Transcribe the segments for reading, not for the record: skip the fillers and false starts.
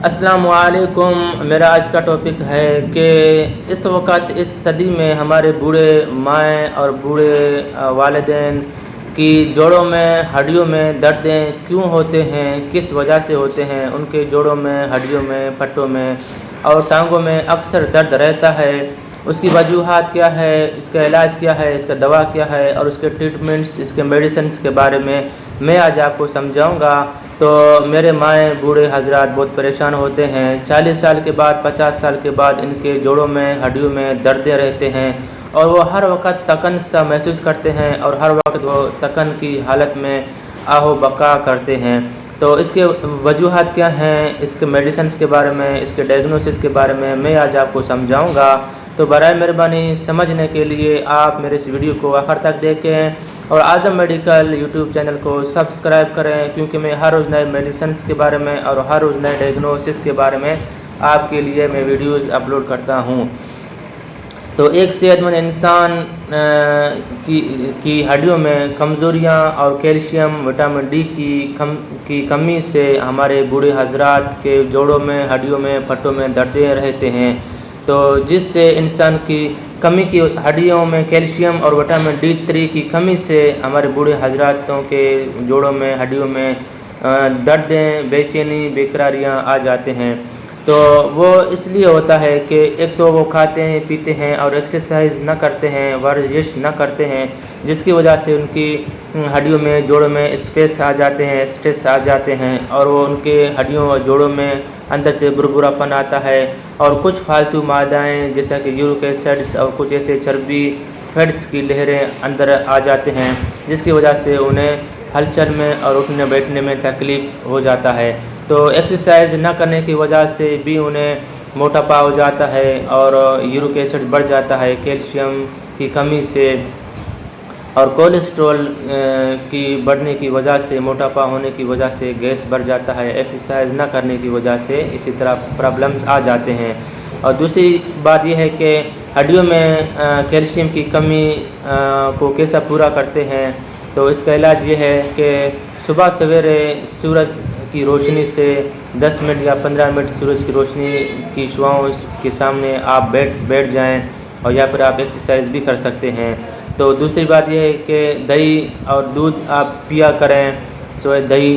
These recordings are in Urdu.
السلام علیکم۔ میرا آج کا ٹاپک ہے کہ اس وقت اس صدی میں ہمارے بوڑھے مائیں اور بوڑھے والدین کی جوڑوں میں ہڈیوں میں دردیں کیوں ہوتے ہیں، کس وجہ سے ہوتے ہیں۔ ان کے جوڑوں میں ہڈیوں میں پٹھوں میں اور ٹانگوں میں اکثر درد رہتا ہے، اس کی وجوہات کیا ہے، اس کا علاج کیا ہے، اس کا دوا کیا ہے اور اس کے ٹریٹمنٹس، اس کے میڈیسنس کے بارے میں آج آپ کو سمجھاؤں گا۔ تو میرے مائیں بوڑھے حضرات بہت پریشان ہوتے ہیں، 40 سال کے بعد 50 سال کے بعد ان کے جوڑوں میں ہڈیوں میں دردیں رہتے ہیں اور وہ ہر وقت تکن سا محسوس کرتے ہیں اور ہر وقت وہ تکن کی حالت میں آہو بقا کرتے ہیں۔ تو اس کے وجوہات کیا ہیں، اس کے میڈیسنس کے بارے میں، اس کے ڈائگنوسس کے بارے میں آج آپ کو سمجھاؤں گا۔ تو برائے مہربانی سمجھنے کے لیے آپ میرے اس ویڈیو کو آخر تک دیکھیں اور اعظم میڈیکل یوٹیوب چینل کو سبسکرائب کریں، کیونکہ میں ہر روز نئے میڈیسنس کے بارے میں اور ہر روز نئے ڈائگنوسس کے بارے میں آپ کے لیے میں ویڈیوز اپلوڈ کرتا ہوں۔ تو ایک صحت مند انسان کی ہڈیوں میں کمزوریاں اور کیلشیم وٹامن ڈی کی کمی سے ہمارے بوڑھے حضرات کے جوڑوں میں ہڈیوں میں پٹھوں میں دردیں رہتے ہیں۔ تو جس سے انسان کی کمی کی ہڈیوں میں کیلشیم اور وٹامن D3 کی کمی سے ہمارے بوڑھے حضراتوں کے جوڑوں میں ہڈیوں میں دردیں، بے چینی، بے قراریاں آ جاتے ہیں۔ تو وہ اس لیے ہوتا ہے کہ ایک تو وہ کھاتے ہیں پیتے ہیں اور ایکسرسائز نہ کرتے ہیں، ورزش نہ کرتے ہیں، جس کی وجہ سے ان کی ہڈیوں میں جوڑوں میں اسپیس آ جاتے ہیں، اسٹریس آ جاتے ہیں اور وہ ان کے ہڈیوں اور جوڑوں میں اندر سے بربرا پن آتا ہے اور کچھ فالتو مادائیں جیسا کہ یورک ایسڈس اور کچھ ایسے چربی فیٹس کی لہریں اندر آ جاتے ہیں، جس کی وجہ سے انہیں ہلچل میں اور اٹھنے بیٹھنے میں تکلیف ہو جاتا ہے۔ تو ایکسرسائز نہ کرنے کی وجہ سے بھی انہیں موٹاپا ہو جاتا ہے اور یورک ایسڈ بڑھ جاتا ہے کیلشیم کی کمی سے، اور کولیسٹرول کی بڑھنے کی وجہ سے، موٹاپا ہونے کی وجہ سے گیس بڑھ جاتا ہے، ایکسرسائز نہ کرنے کی وجہ سے اسی طرح پرابلمز آ جاتے ہیں۔ اور دوسری بات یہ ہے کہ ہڈیوں میں کیلشیم کی کمی کو کیسا پورا کرتے ہیں۔ تو اس کا علاج یہ ہے کہ صبح سویرے سورج کی روشنی سے 10 منٹ یا 15 منٹ سورج کی روشنی کی شعاؤں کے سامنے آپ بیٹھ جائیں اور یا پھر آپ ایکسرسائز بھی کر سکتے ہیں۔ تو دوسری بات یہ ہے کہ دہی اور دودھ آپ پیا کریں، دہی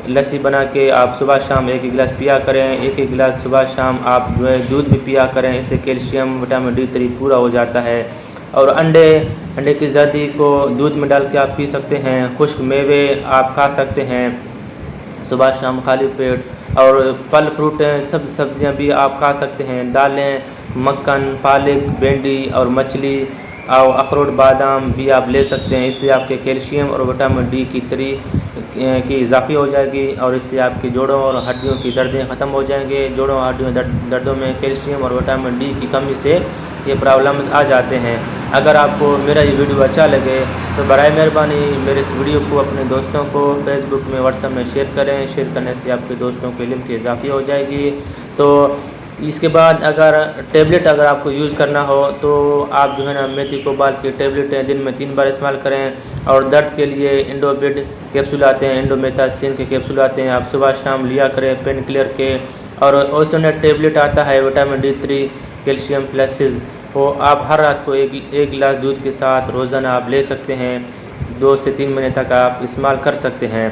لسی بنا کے آپ صبح شام ایک گلاس پیا کریں، ایک گلاس صبح شام آپ دودھ بھی پیا کریں، اس سے کیلشیم وٹامن D3 پورا ہو جاتا ہے۔ اور انڈے کی زردی کو دودھ میں ڈال کے آپ پی سکتے ہیں، خشک میوے آپ کھا سکتے ہیں صبح شام خالی پیٹ، اور پھل فروٹ سبزیاں بھی آپ کھا سکتے ہیں، دالیں، مکھن، پالک، بھنڈی اور مچھلی اور اخروٹ بادام بھی آپ لے سکتے ہیں۔ اس سے آپ کے کیلشیم اور وٹامن D3 کی اضافی ہو جائے گی اور اس سے آپ کے جوڑوں اور ہڈیوں کی دردیں ختم ہو جائیں گے۔ جوڑوں اور ہڈیوں دردوں میں کیلشیم اور وٹامن D کی کمی سے یہ پرابلمز آ جاتے ہیں۔ اگر آپ کو میرا یہ ویڈیو اچھا لگے تو برائے مہربانی میرے اس ویڈیو کو اپنے دوستوں کو فیس بک میں، واٹس ایپ میں شیئر کریں۔ شیئر کرنے سے آپ کے دوستوں کے علم کی اضافی ہو جائے گی۔ تو اس کے بعد اگر ٹیبلٹ اگر آپ کو یوز کرنا ہو تو آپ جو ہے نا میتھی کو ابال کے ٹیبلٹیں دن میں 3 بار استعمال کریں، اور درد کے لیے انڈوبیڈ کیپسول آتے ہیں، انڈومیتاسین کے کیپسول آتے ہیں، آپ صبح شام لیا کریں پین کلیئر کے۔ اور اوسونیٹ ٹیبلٹ آتا ہے وٹامن D3 کیلشیم پلسز، وہ آپ ہر رات کو ایک گلاس دودھ کے ساتھ روزانہ آپ لے سکتے ہیں، 2 سے 3 مہینے تک آپ استعمال کر سکتے ہیں۔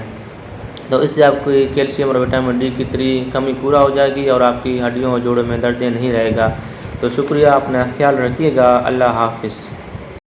تو اس سے آپ کو کیلشیم اور وٹامن D3 کمی پورا ہو جائے گی اور آپ کی ہڈیوں اور جوڑوں میں دردیں نہیں رہے گا۔ تو شکریہ، اپنا خیال رکھیے گا، اللہ حافظ۔